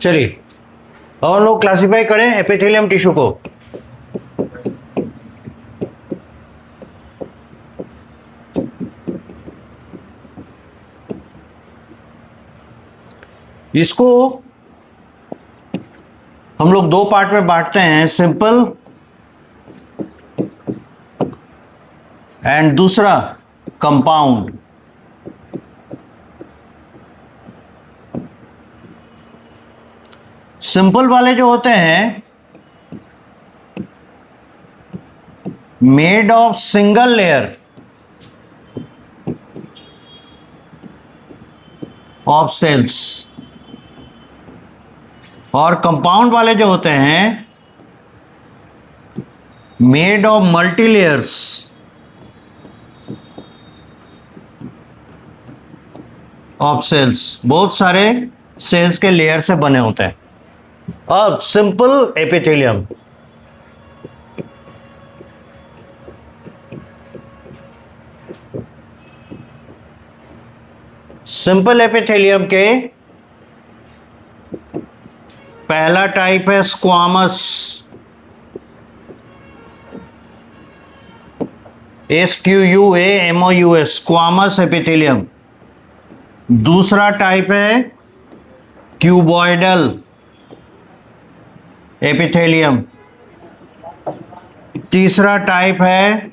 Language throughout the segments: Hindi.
चलिए अब हम लोग क्लासिफाई करें एपिथेलियम टिश्यू को। इसको हम लोग दो पार्ट में बांटते हैं, सिंपल एंड दूसरा कंपाउंड। सिंपल वाले जो होते हैं made of single layer of cells, और कंपाउंड वाले जो होते हैं made of multi layers of cells, बहुत सारे सेल्स के लेयर से बने होते हैं। अब सिंपल एपिथेलियम, सिंपल एपिथेलियम के पहला टाइप है स्क्वामस, SQUAMOUS, स्क्वामस एपिथेलियम। दूसरा टाइप है क्यूबॉइडल एपिथेलियम। तीसरा टाइप है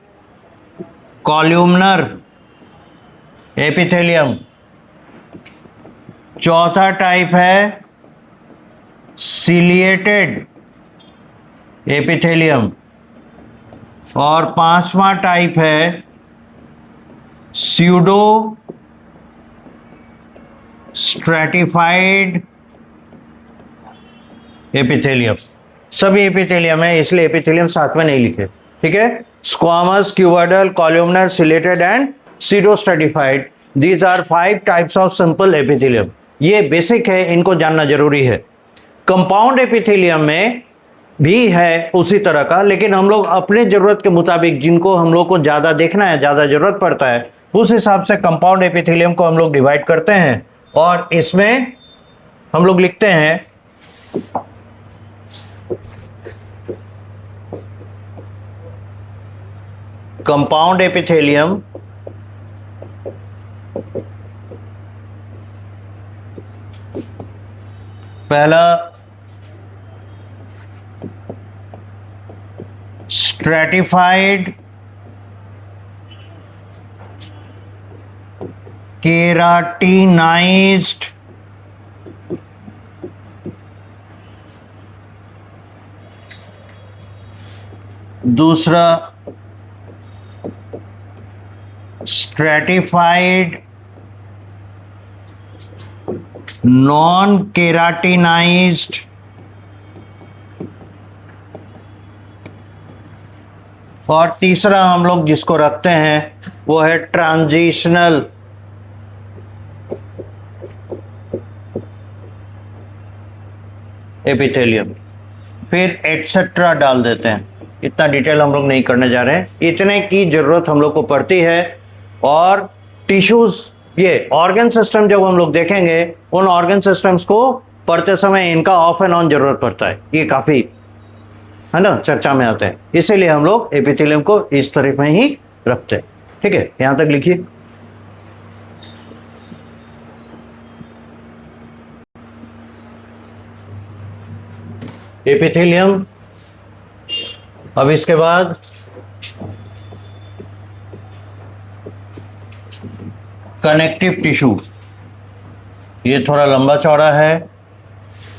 कॉल्यूमनर एपिथेलियम। चौथा टाइप है सिलिएटेड एपिथेलियम, और पांचवा टाइप है स्यूडो स्ट्रैटिफाइड एपिथेलियम। सभी एपिथेलियम है, इसलिए एपिथेलियम साथ में नहीं लिखे, ठीक है। Squamous, cuboidal, columnar, ciliated and pseudo stratified, these are 5 types of simple epithelium. ये बेसिक है, इनको जानना जरूरी है। कंपाउंड एपिथेलियम में भी है उसी तरह का, लेकिन हम लोग अपने जरूरत के मुताबिक, जिनको हम लोग को ज्यादा देखना है, ज्यादा जरूरत पड़ता है, उस हिसाब से कंपाउंड एपिथेलियम को हम लोग डिवाइड करते हैं। और इसमें हम लोग लिखते हैं कंपाउंड एपिथेलियम पहला स्ट्रैटिफाइड केराटिनाइज्ड दूसरा स्ट्रैटिफाइड नॉन केराटिनाइज्ड और तीसरा हम लोग जिसको रखते हैं वो है ट्रांजिशनल एपिथेलियम। फिर एटसेट्रा डाल देते हैं। इतना डिटेल हम लोग नहीं करने जा रहे हैं, इतने की जरूरत हम लोग को पड़ती है। और टिश्यूज, ये ऑर्गन सिस्टम जब हम लोग देखेंगे, उन ऑर्गन सिस्टम्स को पढ़ते समय इनका ऑफ एंड ऑन जरूरत पड़ता है, ये काफी है ना, चर्चा में आते हैं। इसीलिए हम लोग एपिथेलियम को इस तरह में ही रखते हैं, ठीक है। यहां तक लिखिए। एपिथेलियम। अब इसके बाद कनेक्टिव टिश्यू, ये थोड़ा लंबा चौड़ा है।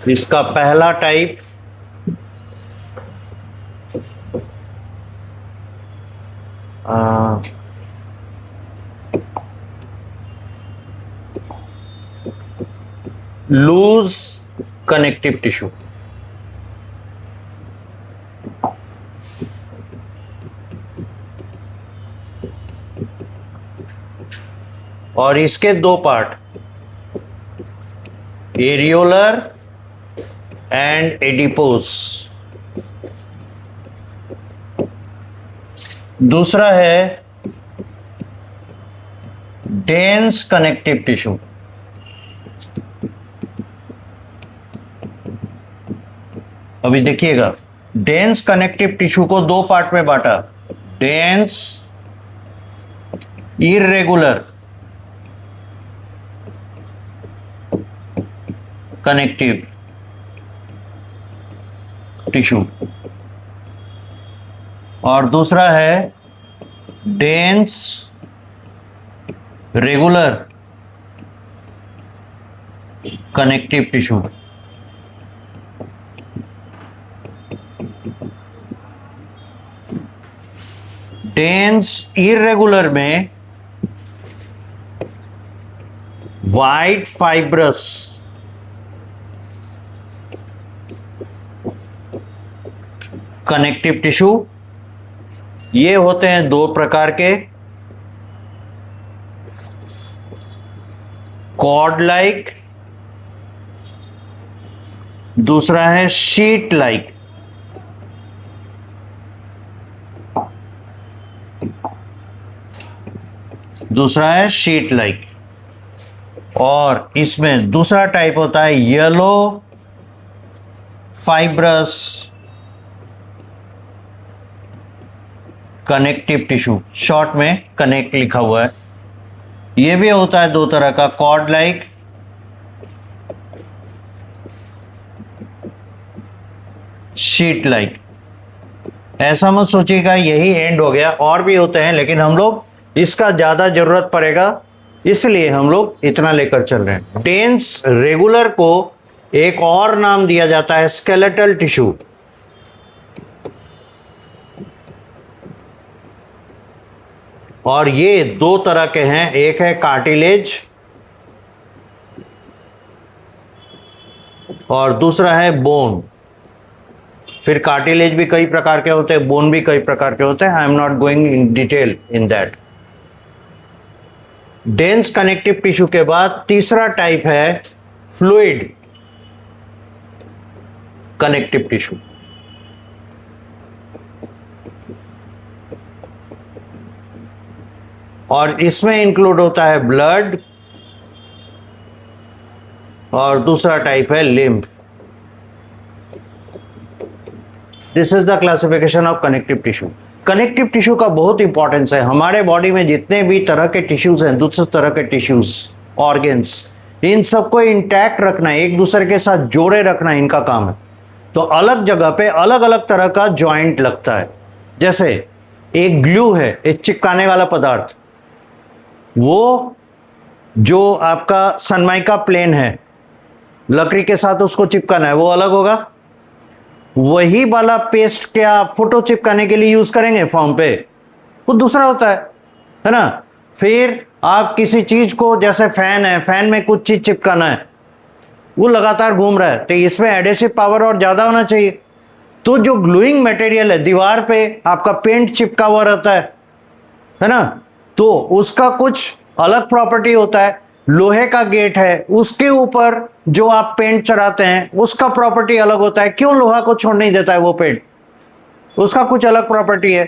इसका पहला टाइप लूज कनेक्टिव टिश्यू, और इसके दो पार्ट, एरियोलर एंड एडिपोस। दूसरा है डेंस कनेक्टिव टिश्यू, अभी देखिएगा, डेंस कनेक्टिव टिश्यू को दो पार्ट में बांटा, डेंस इरेगुलर कनेक्टिव टिश्यू और दूसरा है dense regular connective tissue. Dense irregular में वाइट फाइब्रस कनेक्टिव टिश्यू, ये होते हैं दो प्रकार के, कॉर्ड लाइक, दूसरा है शीट लाइक। दूसरा है शीट लाइक। और इसमें दूसरा टाइप होता है yellow fibrous connective tissue, short में कनेक्ट लिखा हुआ है। ये भी होता है दो तरह का, कॉर्ड लाइक शीट लाइक। ऐसा मत सोचिएगा यही एंड हो गया, और भी होते हैं, लेकिन हम लोग इसका ज्यादा जरूरत पड़ेगा इसलिए हम लोग इतना लेकर चल रहे हैं। डेंस रेगुलर को एक और नाम दिया जाता है स्केलेटल टिश्यू। और ये दो तरह के हैं, एक है कार्टिलेज और दूसरा है बोन। फिर कार्टिलेज भी कई प्रकार के होते हैं, बोन भी कई प्रकार के होते हैं। I am not going in detail in that. Dense connective tissue के बाद तीसरा टाइप है फ्लूइड कनेक्टिव टिश्यू। और इसमें इंक्लूड होता है ब्लड और दूसरा टाइप है lymph. This is the classification of connective tissue. Connective tissue का बहुत इंपॉर्टेंस है। हमारे बॉडी में जितने भी तरह के टिश्यूज हैं, दूसरे तरह के टिश्यूज, ऑर्गन्स, इन सबको इंटैक्ट रखना, एक दूसरे के साथ जोड़े रखना इनका काम है। तो अलग जगह पे अलग अलग तरह का जॉइंट लगता है। जैसे एक ग्लू है, एक चिपकाने वाला पदार्थ, वो जो आपका सनमाइका प्लेन है, लकड़ी के साथ उसको चिपकाना है, वो अलग होगा। वही वाला पेस्ट क्या आप फोटो चिपकाने के लिए यूज करेंगे फॉर्म पे, वो दूसरा होता है ना। फिर आप किसी चीज को, जैसे फैन है, फैन में कुछ चीज चिपकाना है, वो लगातार घूम रहा है, तो इसमें एडेसिव पावर और ज्यादा होना चाहिए। तो जो ग्लूइंग मटेरियल है, दीवार पे आपका पेंट चिपका हुआ रहता है ना, तो उसका कुछ अलग प्रॉपर्टी होता है। लोहे का गेट है, उसके ऊपर जो आप पेंट चढ़ाते हैं उसका प्रॉपर्टी अलग होता है। क्यों लोहा को छोड़ नहीं देता है वो पेंट, उसका कुछ अलग प्रॉपर्टी है।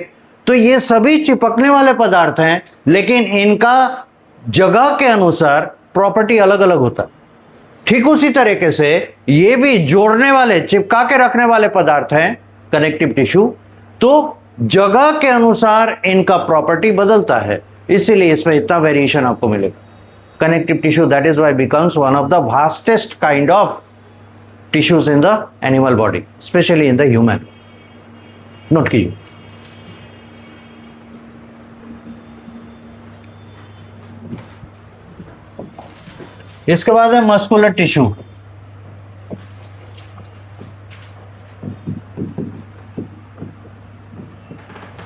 तो ये सभी चिपकने वाले पदार्थ हैं, लेकिन इनका जगह के अनुसार प्रॉपर्टी अलग अलग होता है। ठीक उसी तरीके से ये भी जोड़ने वाले, चिपका के रखने वाले पदार्थ हैं कनेक्टिव टिश्यू, तो जगह के अनुसार इनका प्रॉपर्टी बदलता है, इसीलिए इसमें इतना वेरिएशन आपको मिलेगा। Connective tissue, that is why becomes one of the vastest kind of tissues in the animal body, especially in the human. Note कीजिए। इसके बाद है मस्कुलर टिश्यू।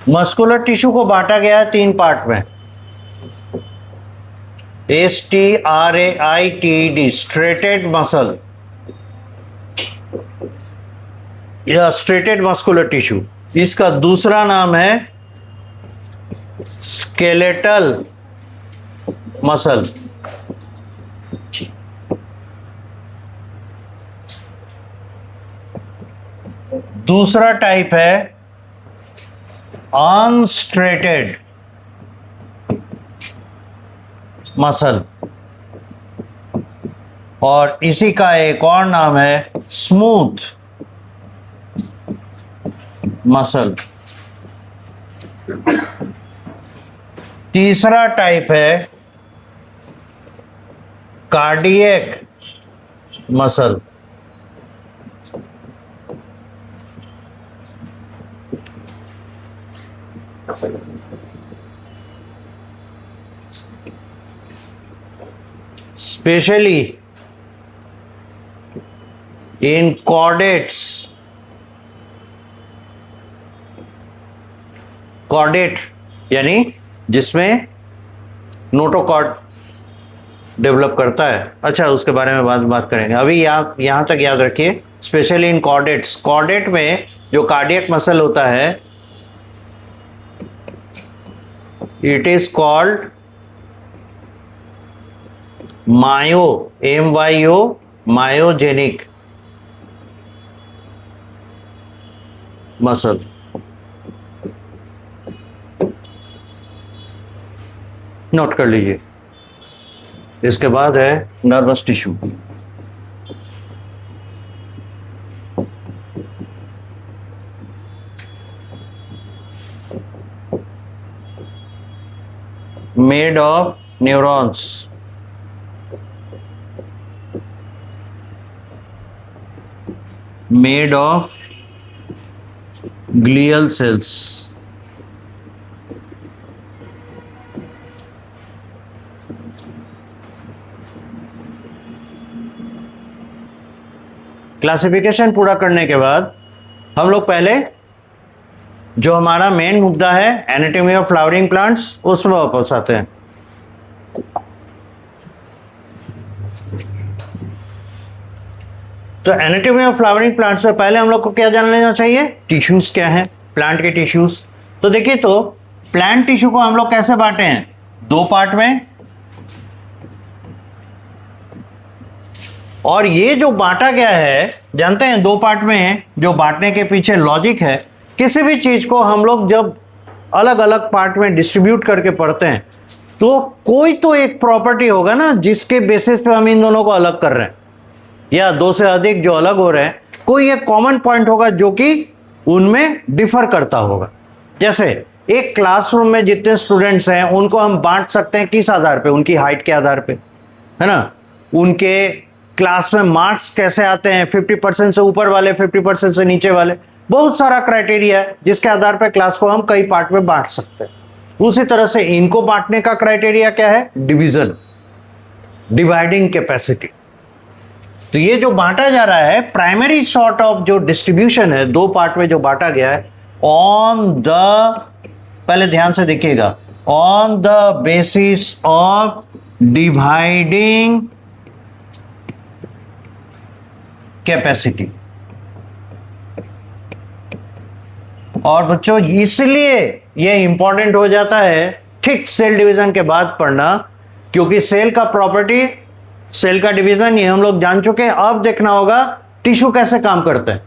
मस्कुलर टिश्यू को बांटा गया है तीन पार्ट में। STRAITED, स्ट्रेटेड मसल, यह स्ट्रेटेड मस्कुलर टिश्यू। इसका दूसरा नाम है स्केलेटल मसल। दूसरा टाइप है अनस्ट्रेटेड मसल, और इसी का एक और नाम है स्मूथ मसल। तीसरा टाइप है cardiac muscle. Specially in chordates, chordate यानी जिसमें नोटोकॉर्ड डेवलप करता है। अच्छा, उसके बारे में बात करेंगे। अभी यहां तक याद रखिए, स्पेशली इन कॉर्डेट्स। कॉर्डेट में जो कार्डियक मसल होता है, it is called myo, MYO, myogenic muscle. Note कर लीजिए। इसके बाद है nervous tissue. Made of neurons, made of glial cells। Classification पूरा करने के बाद हम लोग पहले जो हमारा मेन मुद्दा है एनाटॉमी ऑफ फ्लावरिंग प्लांट्स, उसमें वापस आते हैं। तो एनाटॉमी ऑफ फ्लावरिंग प्लांट से पहले हम लोग को क्या जान लेना चाहिए? टिश्यूज क्या है, प्लांट के टिश्यूज। तो देखिए, तो प्लांट टिश्यू को हम लोग कैसे बांटे हैं? दो पार्ट में। और ये जो बांटा गया है, जानते हैं दो पार्ट में है, जो बांटने के पीछे लॉजिक है, किसी भी चीज को हम लोग जब अलग अलग पार्ट में डिस्ट्रीब्यूट करके पढ़ते हैं तो कोई तो एक प्रॉपर्टी होगा ना जिसके बेसिस पे हम इन दोनों को अलग कर रहे हैं, या दो से अधिक जो अलग हो रहे हैं, कोई एक कॉमन पॉइंट होगा जो कि उनमें डिफर करता होगा। जैसे एक क्लासरूम में जितने स्टूडेंट्स हैं उनको हम बांट सकते हैं किस आधार पे? उनकी हाइट के आधार पे, है ना। उनके क्लास में मार्क्स कैसे आते हैं, 50% से ऊपर वाले, 50% से नीचे वाले, बहुत सारा क्राइटेरिया है जिसके आधार पर क्लास को हम कई पार्ट में बांट सकते हैं। उसी तरह से इनको बांटने का क्राइटेरिया क्या है? Division, dividing capacity. तो ये जो बांटा जा रहा है, प्राइमरी सॉर्ट ऑफ जो डिस्ट्रीब्यूशन है, दो पार्ट में जो बांटा गया है, ऑन द, पहले ध्यान से देखिएगा, on the basis of dividing capacity. और बच्चों इसलिए ये इंपॉर्टेंट हो जाता है ठीक सेल डिवीजन के बाद पढ़ना, क्योंकि सेल का प्रॉपर्टी, सेल का डिवीजन ये हम लोग जान चुके हैं। अब देखना होगा टिश्यू कैसे काम करता है।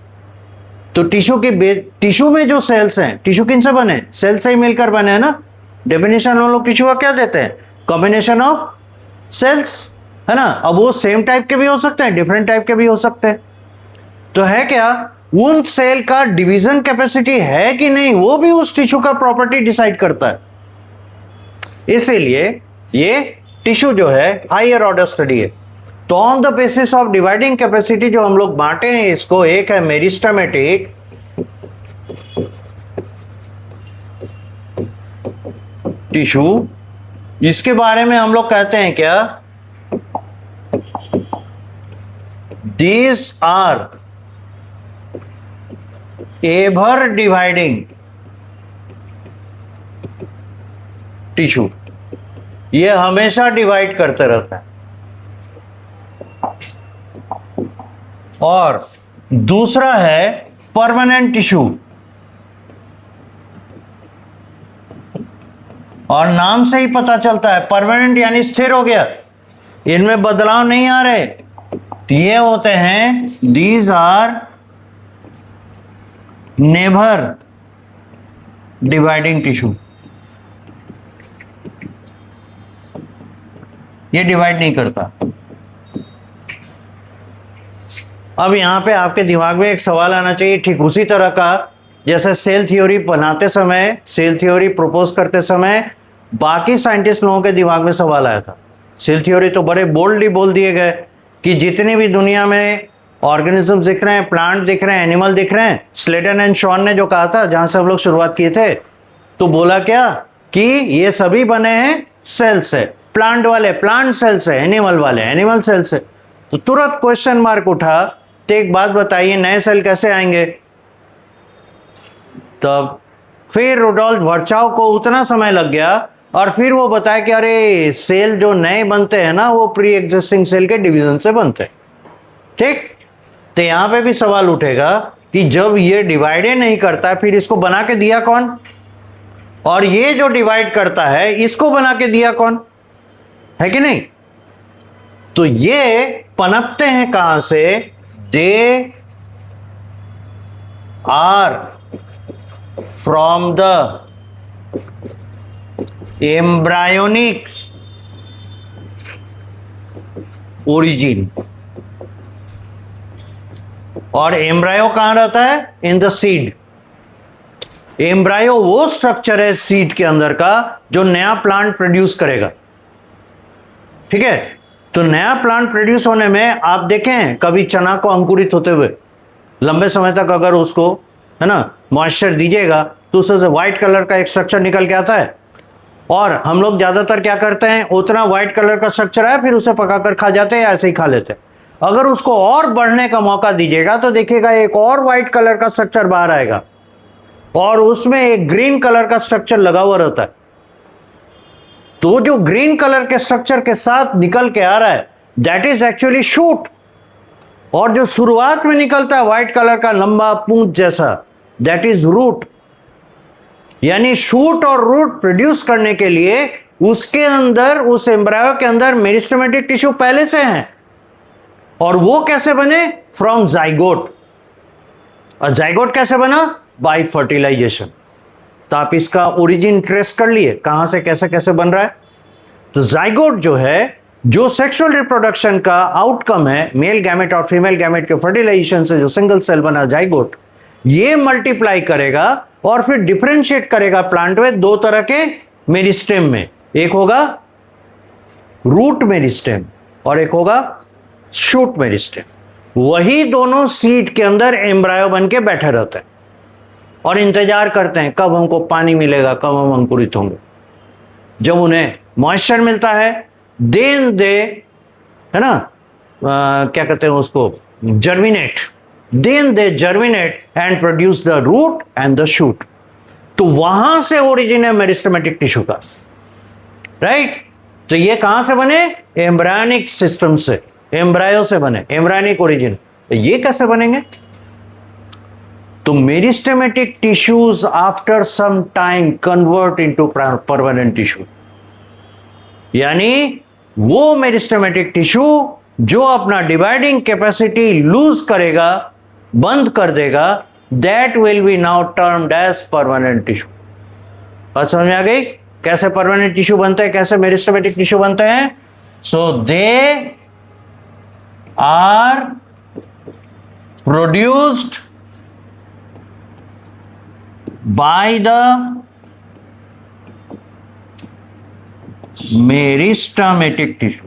तो टिश्यू में जो सेल्स हैं, टिश्यू किन से बने? सेल से ही मिलकर बने हैं ना। डेफिनेशन हम लोग टिश्यू का क्या देते हैं? कॉम्बिनेशन ऑफ सेल्स, है ना। अब वो सेम टाइप के भी हो सकते हैं, डिफरेंट टाइप के भी हो सकते हैं। तो है क्या, उन सेल का डिवीजन कैपेसिटी है कि नहीं, वो भी उस टिश्यू का प्रॉपर्टी डिसाइड करता है। इसीलिए ये टिश्यू जो है हायर ऑर्डर स्टडी है। तो on the basis of dividing capacity जो हम लोग बांटे हैं इसको, एक है मेरिस्टेमेटिक, टिश्यू, इसके बारे में हम लोग कहते हैं क्या? These are ever dividing tissue, ये हमेशा डिवाइड करते रहता है। और दूसरा है परमानेंट टिश्यू, और नाम से ही पता चलता है परमानेंट यानी स्थिर हो गया, इनमें बदलाव नहीं आ रहे। ये होते हैं, these are never dividing tissue, ये डिवाइड नहीं करता। अब यहां पे आपके दिमाग में एक सवाल आना चाहिए, ठीक उसी तरह का जैसे सेल थ्योरी बनाते समय, सेल थ्योरी प्रपोज करते समय बाकी साइंटिस्ट लोगों के दिमाग में सवाल आया था। सेल थ्योरी तो बड़े बोल्डली बोल दिए गए कि जितने भी दुनिया में ऑर्गेनिज्म दिख रहे हैं, प्लांट दिख रहे हैं, एनिमल दिख रहे हैं, स्लेटन एंड शॉन ने जो कहा था, जहां से हम लोग शुरुआत किए थे, तो बोला क्या कि ये सभी बने हैं सेल से, प्लांट वाले प्लांट सेल से, एनिमल वाले एनिमल सेल से। तो तुरंत क्वेश्चन मार्क उठा, तो एक बात बताइए, नए सेल कैसे आएंगे? तब फिर रुडोल्फ वर्चाव को उतना समय लग गया और फिर वो बताया कि अरे सेल जो नए बनते हैं ना, वो प्री एग्जिस्टिंग सेल के डिवीजन से बनते हैं। ठीक, तो यहां पे भी सवाल उठेगा कि जब ये डिवाइड नहीं करता फिर इसको बना के दिया कौन? और ये जो डिवाइड करता है इसको बना के दिया कौन? है कि नहीं? तो ये पनपते हैं कहां से? They are from the embryonic origin. और एम्ब्रायो कहां रहता है? In the seed. एम्ब्रायो वो स्ट्रक्चर है सीड के अंदर का जो नया प्लांट प्रोड्यूस करेगा। ठीक है, तो नया प्लांट प्रोड्यूस होने में आप देखें कभी चना को अंकुरित होते हुए लंबे समय तक अगर उसको, है ना, मॉइस्चर दीजिएगा तो उससे व्हाइट कलर का एक स्ट्रक्चर निकल के आता है। और हम लोग ज्यादातर क्या करते हैं, उतना व्हाइट कलर का स्ट्रक्चर है फिर उसे पकाकर खा जाते हैं या ऐसे ही खा लेते हैं। अगर उसको और बढ़ने का मौका दीजिएगा तो देखिएगा एक और व्हाइट कलर का स्ट्रक्चर बाहर आएगा और उसमें एक ग्रीन कलर का स्ट्रक्चर लगा हुआ रहता है। तो जो ग्रीन कलर के स्ट्रक्चर के साथ निकल के आ रहा है दैट इज एक्चुअली शूट। और जो शुरुआत में निकलता है व्हाइट कलर का लंबा पूंछ जैसा, दैट इज रूट। यानी शूट और रूट प्रोड्यूस करने के लिए उसके अंदर, उस एम्ब्रायो के अंदर मेरिस्टेमेटिक टिश्यू पहले से है। और वो कैसे बने? From zygote. और जाइगोट कैसे बना? By fertilization. तो आप इसका ओरिजिन ट्रेस कर लिए कहां से कैसे कैसे बन रहा है। तो जाइगोट जो है, जो सेक्सुअल रिप्रोडक्शन का आउटकम है, मेल गैमेट और फीमेल गैमेट के फर्टिलाइजेशन से जो सिंगल सेल बना जाइगोट, ये मल्टीप्लाई करेगा और फिर डिफरेंशिएट करेगा प्लांट में दो तरह के मेरिस्टेम में। एक होगा रूट मेरिस्टेम और एक होगा शूट मेरिस्टेम। वही दोनों सीड के अंदर एम्ब्रायो बन के बैठे रहते हैं और इंतजार करते हैं कब हमको पानी मिलेगा, कब हम अंकुरित होंगे। जब उन्हें मॉइस्चर मिलता है देन दे, है ना, क्या कहते हैं उसको, germinate. Then they germinate and produce the root and the shoot. तो वहां से ओरिजिन है मेरिस्टेमेटिक टिश्यू का, राइट। तो ये कहां से बने? एम्ब्रायोनिक सिस्टम से, एम्ब्रायो से बने, एम्ब्रायोनिक ओरिजिन। तो ये कैसे बनेंगे? तो meristematic tissues after some time convert into permanent tissue. यानी वो मेरिस्टेमेटिक टिश्यू जो अपना डिवाइडिंग कैपेसिटी लूज करेगा, बंद कर देगा, that will be now termed as permanent tissue. बात समझ में आ गई? कैसे परमानेंट टिश्यू बनते हैं, कैसे मेरिस्टेमेटिक टिश्यू बनते हैं? So they are produced by the meristematic tissue.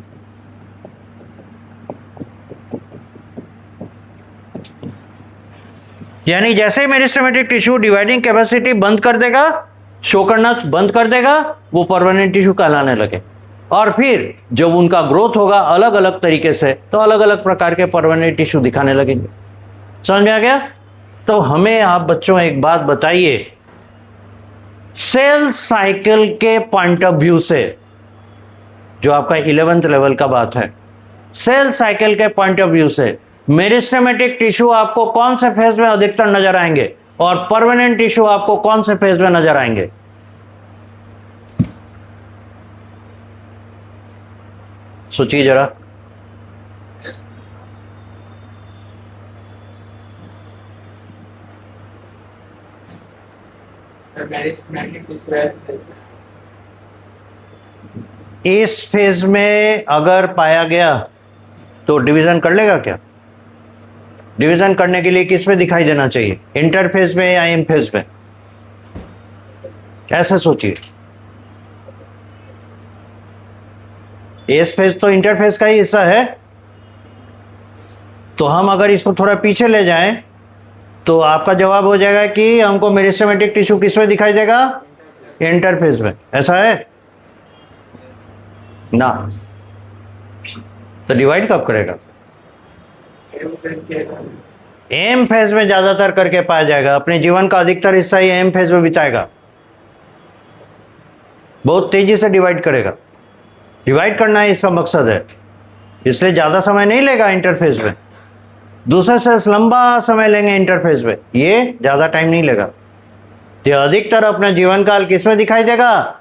यानी जैसे मेरिस्टेमेटिक टिश्यू डिवाइडिंग कैपेसिटी बंद कर देगा, शो करना बंद कर देगा, वो परमानेंट टिश्यू कहलाने लगे। और फिर जब उनका ग्रोथ होगा अलग अलग तरीके से तो अलग अलग प्रकार के परमानेंट टिश्यू दिखाने लगेंगे। समझ में आ गया? तो हमें आप बच्चों एक बात बताइए, सेल साइकिल के पॉइंट ऑफ व्यू से, जो आपका 11th लेवल का बात है, सेल साइकिल के पॉइंट ऑफ व्यू से मेरिस्टेमेटिक टिश्यू आपको कौन से फेज में अधिकतर नजर आएंगे और परमानेंट टिश्यू आपको कौन से फेज में नजर आएंगे? सोचिए जरा। इस फेज में अगर पाया गया तो डिवीजन कर लेगा क्या? डिवीजन करने के लिए किस में दिखाई देना चाहिए, इंटरफेस में या एम फेज में? ऐसे सोचिए, एस फेज तो इंटरफेस का ही हिस्सा है, तो हम अगर इसको थोड़ा पीछे ले जाएं तो आपका जवाब हो जाएगा कि हमको मेरिस्टेमेटिक टिश्यू किस में दिखाई देगा, इंटरफेस में। ऐसा है ना? तो डिवाइड कब करेगा? एम फेज में ज्यादातर करके पाया जाएगा, अपने जीवन का अधिकतर हिस्सा ही एम फेज में बिताएगा, बहुत तेजी से डिवाइड करेगा। डिवाइड करना ही इसका मकसद है, इसलिए ज्यादा समय नहीं लेगा इंटरफेस में। दूसरे सेल्स लंबा समय लेंगे इंटरफेस में, ये ज्यादा टाइम नहीं लेगा। तो अधिकतर अपना जीवन काल किस में दिखाई देगा?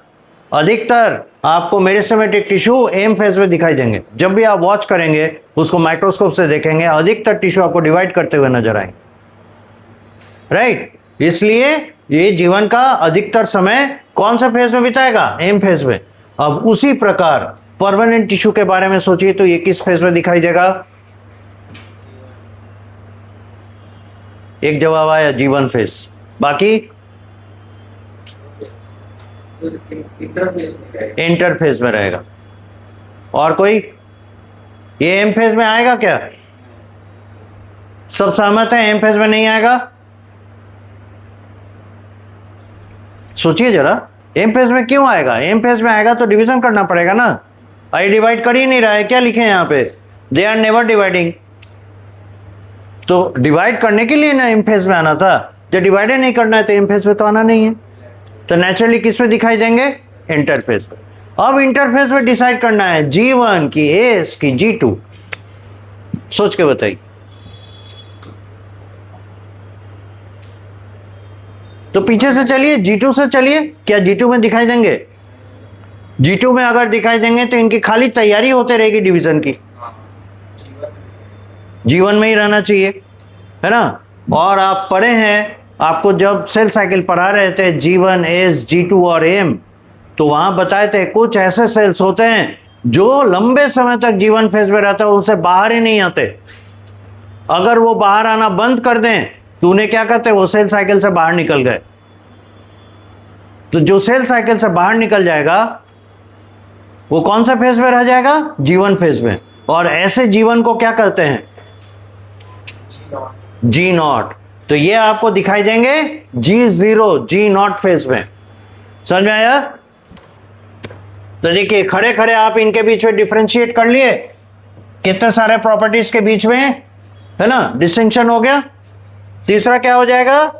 अधिकतर आपको मेरिस्टेमेटिक टिश्यू एम फेज में दिखाई देंगे। जब भी आप वॉच करेंगे, उसको माइक्रोस्कोप से देखेंगे, अधिकतर टिश्यू आपको डिवाइड करते हुए नजर आएंगे, राइट? इसलिए ये जीवन का अधिकतर समय कौन सा फेज में बिताएगा? एम फेज में। अब उसी प्रकार परमानेंट टिश्यू के बारे में सोचिए, तो ये किस फेज में दिखाई देगा? एक जवाब आया, जीवन फेज। बाकी इंटरफेस में रहेगा। और कोई? ये एम फेज में आएगा क्या? सब सहमत है एम फेज में नहीं आएगा? सोचिए जरा, एम फेज में क्यों आएगा? एम फेज में आएगा तो डिवीजन करना पड़ेगा ना। आई डिवाइड कर ही नहीं रहा है, क्या लिखे हैं यहाँ पे? They are never dividing. तो डिवाइड करने के लिए ना एम फेज में आना था, जब डिवाइड नहीं करना है तो एम फेज में तो आना नहीं है, तो नेचुरली किस में दिखाई देंगे? इंटरफेस में। अब इंटरफेस में डिसाइड करना है G1 की एस की G2, सोच के बताइए। तो पीछे से चलिए, G2 से चलिए, क्या G2 में दिखाई देंगे? G2 में अगर दिखाई देंगे तो इनकी खाली तैयारी होते रहेगी डिवीजन की, G1 में ही रहना चाहिए, है ना? और आप पढ़े हैं, आपको जब सेल साइकिल पढ़ा रहे थे G1, S, G2 और M, तो वहां बताए थे कुछ ऐसे सेल्स होते हैं जो लंबे समय तक जीवन फेज में रहते हैं, उनसे बाहर ही नहीं आते। अगर वो बाहर आना बंद कर दें तो उन्हें क्या कहते हैं? वो सेल साइकिल से बाहर निकल गए। तो जो सेल साइकिल से बाहर निकल जाएगा वो कौन सा फेज में रह जाएगा? जीवन फेज में। और ऐसे जीवन को क्या कहते हैं? G0। तो ये आपको दिखाई देंगे G0, G0 फेज में। समझ में आया? तो देखिए, खड़े खड़े आप इनके बीच में डिफरेंशिएट कर लिए, कितने सारे प्रॉपर्टीज के बीच में, है ना, डिस्टिंक्शन हो गया। तीसरा क्या हो जाएगा?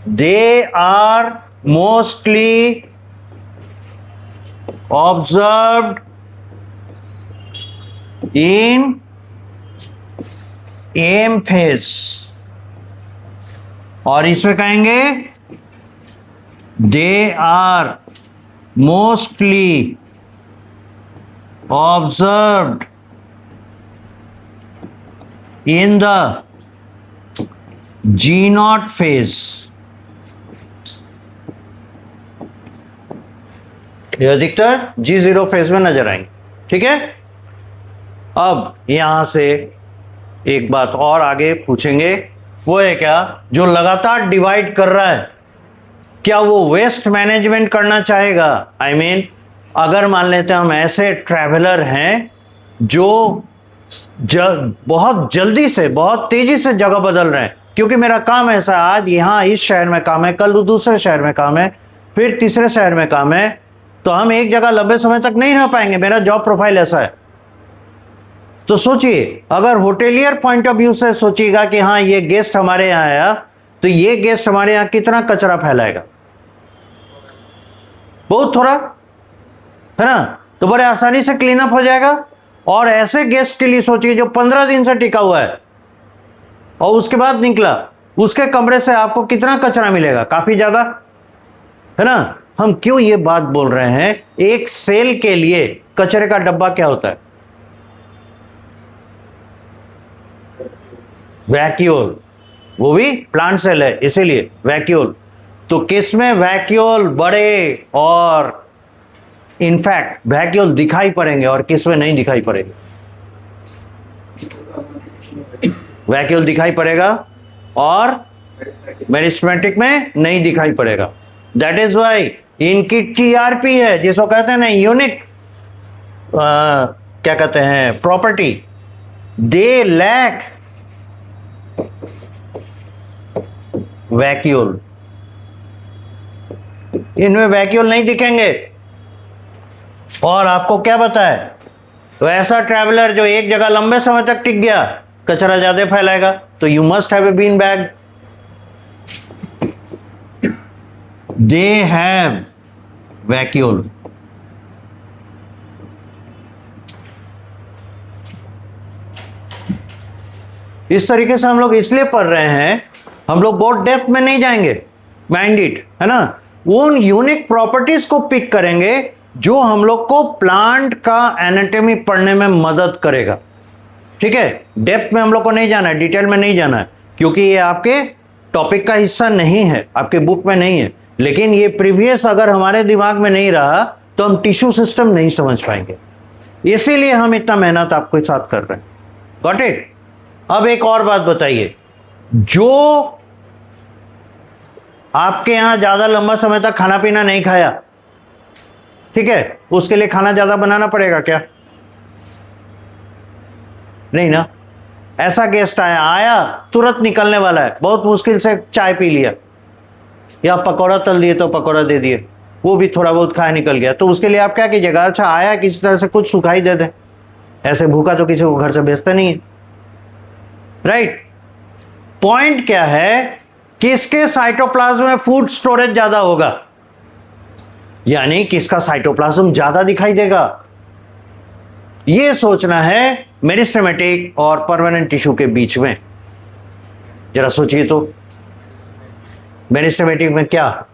They are mostly observed in M phase. और इसमें कहेंगे they are mostly observed in the G0 phase. ये अधिकतर G0 फेज में नजर आएंगे, ठीक है? अब यहां से एक बात और आगे पूछेंगे, वो है क्या? जो लगातार डिवाइड कर रहा है, क्या वो वेस्ट मैनेजमेंट करना चाहेगा? आई मीन, अगर मान लेते हैं हम ऐसे ट्रैवलर हैं जो बहुत जल्दी से, बहुत तेजी से जगह बदल रहे हैं, क्योंकि मेरा काम ऐसा, आज यहाँ इस शहर में काम है, कल दूसरे शहर में काम है, फिर तीसरे शहर में काम है, तो हम एक जगह लंबे समय तक नहीं रह पाएंगे। मेरा जॉब प्रोफाइल ऐसा है। तो सोचिए, अगर होटेलियर पॉइंट ऑफ व्यू से सोचिएगा कि हाँ ये गेस्ट हमारे यहाँ आया, तो ये गेस्ट हमारे यहाँ कितना कचरा फैलाएगा? बहुत थोड़ा, है ना? तो बड़े आसानी से क्लीन अप हो जाएगा। और ऐसे गेस्ट के लिए सोचिए जो 15 दिन से टिका हुआ है और उसके बाद निकला, उसके कमरे से आपको कितना कचरा मिलेगा? काफी ज्यादा, है ना? हम क्यों ये बात बोल रहे हैं? एक सेल के लिए कचरे का डब्बा क्या होता है? वैक्यूल। वो भी प्लांट सेल है, इसीलिए वैक्यूल। तो किसमें वैक्यूल बड़े और इनफैक्ट वैक्यूल दिखाई पड़ेंगे और किसमें नहीं दिखाई पड़ेंगे? वैक्यूल दिखाई पड़ेगा और मेरिस्टेमेटिक में नहीं दिखाई पड़ेगा। दैट इज वाई इनकी टीआरपी है, जिसको कहते हैं ना यूनिक क्या कहते हैं प्रॉपर्टी, दे लैक वैक्यूल। इनमें वैक्यूल नहीं दिखेंगे। और आपको क्या पता है, तो ऐसा ट्रैवलर जो एक जगह लंबे समय तक टिक गया कचरा ज्यादा फैलाएगा, तो you must have a bean bag. They have vacuole. इस तरीके से हम लोग इसलिए पढ़ रहे हैं, हम लोग बहुत डेप्थ में नहीं जाएंगे, माइंड इट, है ना। उन यूनिक प्रॉपर्टीज को पिक करेंगे जो हम लोग को प्लांट का एनाटॉमी पढ़ने में मदद करेगा। ठीक है, डेप्थ में हम लोग को नहीं जाना है, डिटेल में नहीं जाना है, क्योंकि ये आपके टॉपिक का हिस्सा नहीं है, आपके बुक में नहीं है। लेकिन ये प्रीवियस अगर हमारे दिमाग में नहीं रहा तो हम टिश्यू सिस्टम नहीं समझ पाएंगे, इसीलिए हम इतना मेहनत आपके साथ कर रहे हैं। Got it. अब एक और बात बताइए, जो आपके यहां ज्यादा लंबा समय तक खाना पीना नहीं खाया, ठीक है, उसके लिए खाना ज्यादा बनाना पड़ेगा क्या? नहीं ना। ऐसा गेस्ट आया तुरंत निकलने वाला है, बहुत मुश्किल से चाय पी लिया या पकौड़ा तल दिए तो पकौड़ा दे दिए, वो भी थोड़ा बहुत खाया निकल गया, तो उसके लिए आप क्या कीजिएगा, अच्छा आया किसी तरह से कुछ सुखाई दे दे। ऐसे भूखा तो किसी को घर से भेजते नहीं है, राइट। पॉइंट क्या है, किसके साइटोप्लाज्म में फूड स्टोरेज ज्यादा होगा, यानी किसका साइटोप्लाज्म ज्यादा दिखाई देगा, यह सोचना है मेरिस्टेमेटिक और परमानेंट टिश्यू के बीच में। जरा सोचिए तो, मेरिस्टेमेटिक में क्या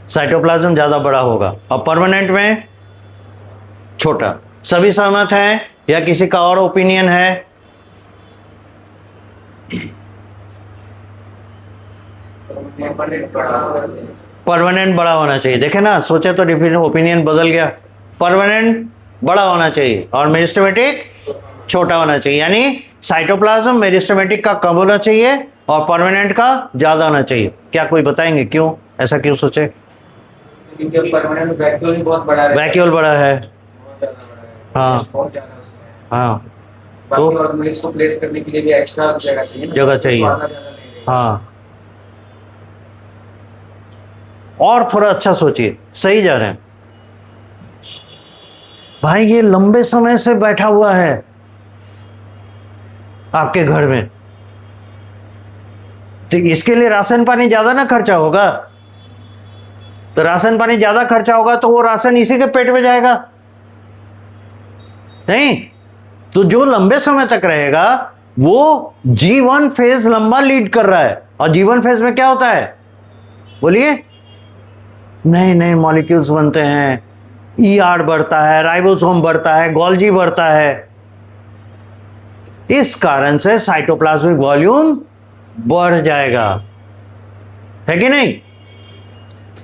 साइटोप्लाज्म ज्यादा बड़ा होगा और परमानेंट में छोटा। सभी सहमत हैं या किसी का और ओपिनियन है? परमानेंट बड़ा होना चाहिए। देखे ना, सोचे तो ओपिनियन बदल गया। परमानेंट बड़ा होना चाहिए और मेरिस्टेमेटिक छोटा होना चाहिए, यानी साइटोप्लाज्म मेरिस्टेमेटिक का कम होना चाहिए और परमानेंट का ज्यादा होना चाहिए। क्या कोई बताएंगे क्यों, ऐसा क्यों सोचे? क्योंकि परमानेंट वैक्यूल भी बहुत बड़ा है। वैक्यूल बड़ा है, हाँ हाँ, तो ऑर्गेनेल्स को प्लेस करने के लिए भी एक्स्ट्रा जगह चाहिए, जगह चाहिए, हाँ। और थोड़ा अच्छा सोचिए, सही जा रहे हैं भाई। ये लंबे समय से बैठा हुआ है आपके घर में, तो इसके लिए राशन पानी ज्यादा ना खर्चा होगा, तो राशन पानी ज्यादा खर्चा होगा तो वो राशन इसी के पेट में जाएगा नहीं। तो जो लंबे समय तक रहेगा वो G1 फेज लंबा लीड कर रहा है, और G1 फेज में क्या होता है बोलिए, नए नए मॉलिक्यूल्स बनते हैं, ER बढ़ता है, राइबोसोम बढ़ता है, गोल्जी बढ़ता है। इस कारण से साइटोप्लाज्मिक वॉल्यूम बढ़ जाएगा, है कि नहीं?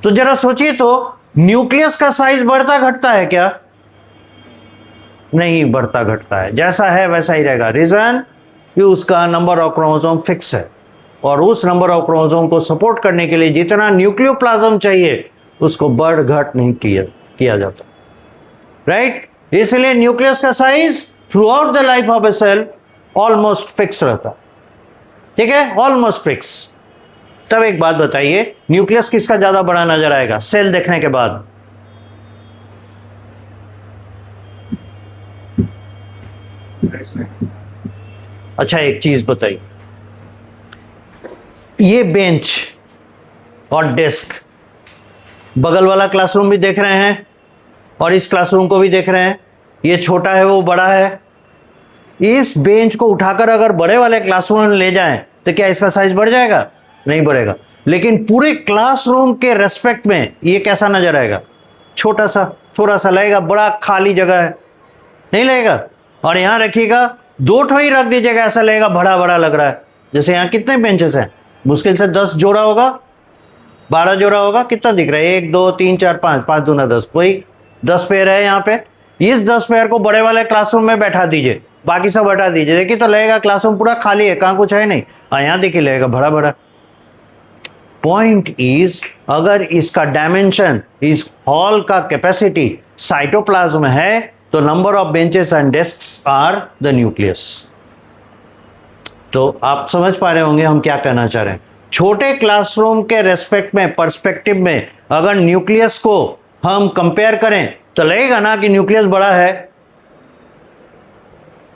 तो जरा सोचिए तो, न्यूक्लियस का साइज बढ़ता घटता है क्या? नहीं बढ़ता घटता है, जैसा है वैसा ही रहेगा। रीजन कि उसका नंबर ऑफ क्रोमोसोम फिक्स है, और उस नंबर ऑफ क्रोमोसोम को सपोर्ट करने के लिए जितना न्यूक्लियोप्लाज्म चाहिए उसको बढ़ घट नहीं किया जाता, राइट। इसलिए न्यूक्लियस का size throughout the life of a cell almost fix रहता, ठीक है, ऑलमोस्ट फिक्स। तब एक बात बताइए, न्यूक्लियस किसका ज्यादा बड़ा नजर आएगा सेल देखने के बाद? अच्छा एक चीज बताइए, ये बेंच और डेस्क, बगल वाला क्लासरूम भी देख रहे हैं और इस क्लासरूम को भी देख रहे हैं, ये छोटा है वो बड़ा है। इस बेंच को उठाकर अगर बड़े वाले क्लासरूम में ले जाएं तो क्या इसका साइज बढ़ जाएगा? नहीं बढ़ेगा। लेकिन पूरे क्लासरूम के रेस्पेक्ट में ये कैसा नजर आएगा? छोटा सा, थोड़ा सा लगेगा, बड़ा खाली जगह है, नहीं लगेगा। और यहां रखिएगा, दो ठो ही रख दीजिएगा, ऐसा लगेगा बड़ा बड़ा लग रहा है। जैसे यहाँ कितने बेंचेस हैं? मुश्किल से 10 जोड़ा होगा, 12 जोड़ा होगा। कितना दिख रहा है? 1 2 3 4 5, 5 दूना 10, वही 10 पेयर है यहाँ पे। इस 10 पेयर को बड़े वाले क्लासरूम में बैठा दीजिए, बाकी सब हटा दीजिए, देखिए तो लगेगा क्लासरूम पूरा खाली है, कहाँ कुछ है नहीं। यहाँ देखिए लगेगा भरा भरा। पॉइंट इज, अगर इसका डायमेंशन, इस हॉल का कैपेसिटी साइटोप्लाज्म है, तो number of benches and desks are the nucleus. तो आप समझ पा रहे होंगे हम क्या कहना चाह रहे हैं। छोटे क्लासरूम के रेस्पेक्ट में, पर्सपेक्टिव में, अगर न्यूक्लियस को हम कंपेयर करें तो लगेगा ना कि न्यूक्लियस बड़ा है,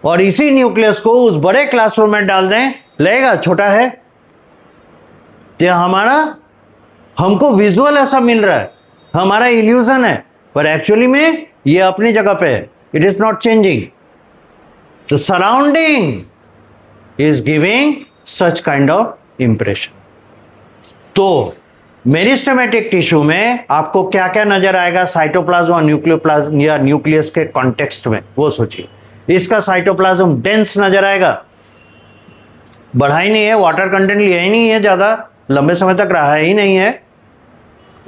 और इसी न्यूक्लियस को उस बड़े क्लासरूम में डाल दें, लगेगा छोटा है। तो हमको विजुअल ऐसा मिल रहा है, हमारा इल्यूजन है, पर एक्चुअली में ये अपनी जगह पे है, it is not changing. The surrounding is giving such kind of impression. तो मेरिस्टेमेटिक टिश्यू में आपको क्या क्या नजर आएगा साइटोप्लाज्म और न्यूक्लियोप्लाज्म या न्यूक्लियस के कॉन्टेक्स्ट में, वो सोचिए। इसका साइटोप्लाज्म डेंस नजर आएगा, बढ़ा ही नहीं है, वाटर कंटेंट लिया ही नहीं है, ज्यादा लंबे समय तक रहा ही नहीं है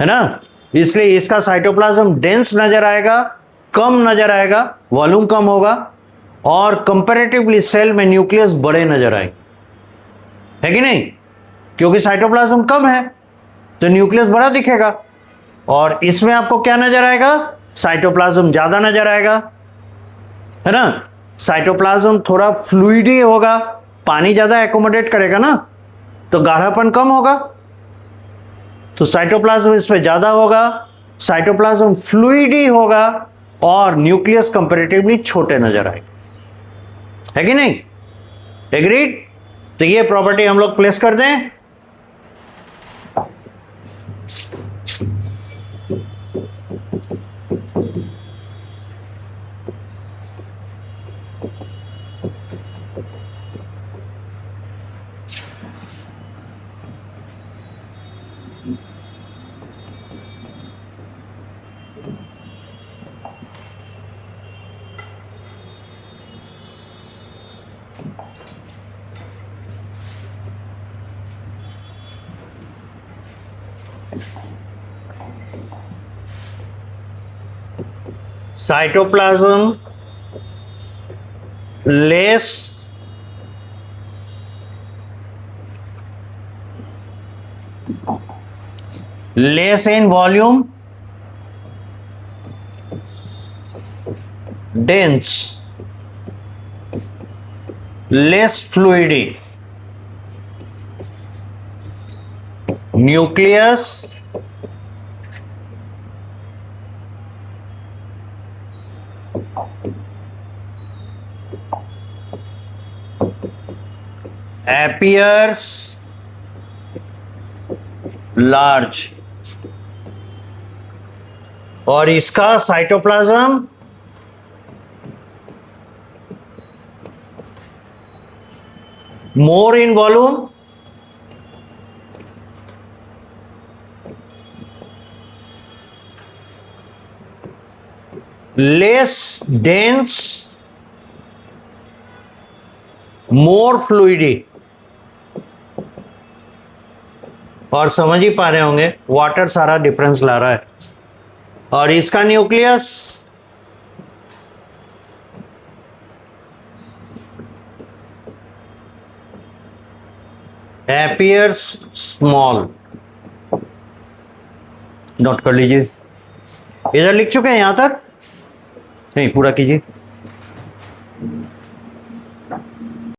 ना, इसलिए इसका साइटोप्लाज्म डेंस नजर आएगा, कम नजर आएगा, वॉल्यूम कम होगा, और कंपैरेटिवली सेल में न्यूक्लियस बड़े नजर आएंगे, है कि नहीं? क्योंकि साइटोप्लाज्म कम है तो न्यूक्लियस बड़ा दिखेगा। और इसमें आपको क्या नजर आएगा? साइटोप्लाज्म ज्यादा नजर आएगा, है ना। साइटोप्लाज्म थोड़ा फ्लूइडी होगा, पानी ज्यादा एकोमोडेट करेगा ना, तो गाढ़ापन कम होगा, तो साइटोप्लाज्म इसमें ज्यादा होगा, साइटोप्लाज्म फ्लूइडी होगा, और न्यूक्लियस कंपैरेटिवली छोटे नजर आएंगे, है कि नहीं? एग्रीड? तो ये प्रॉपर्टी हम लोग प्लेस कर दें। Cytoplasm less in volume, dense, less fluidity, nucleus appears large, और इसका cytoplasm more in volume, less dense, more fluidy। और समझ ही पा रहे होंगे वाटर सारा डिफरेंस ला रहा है। और इसका न्यूक्लियस appears small। नोट कर लीजिए, इधर लिख चुके हैं यहां तक, नहीं पूरा कीजिए।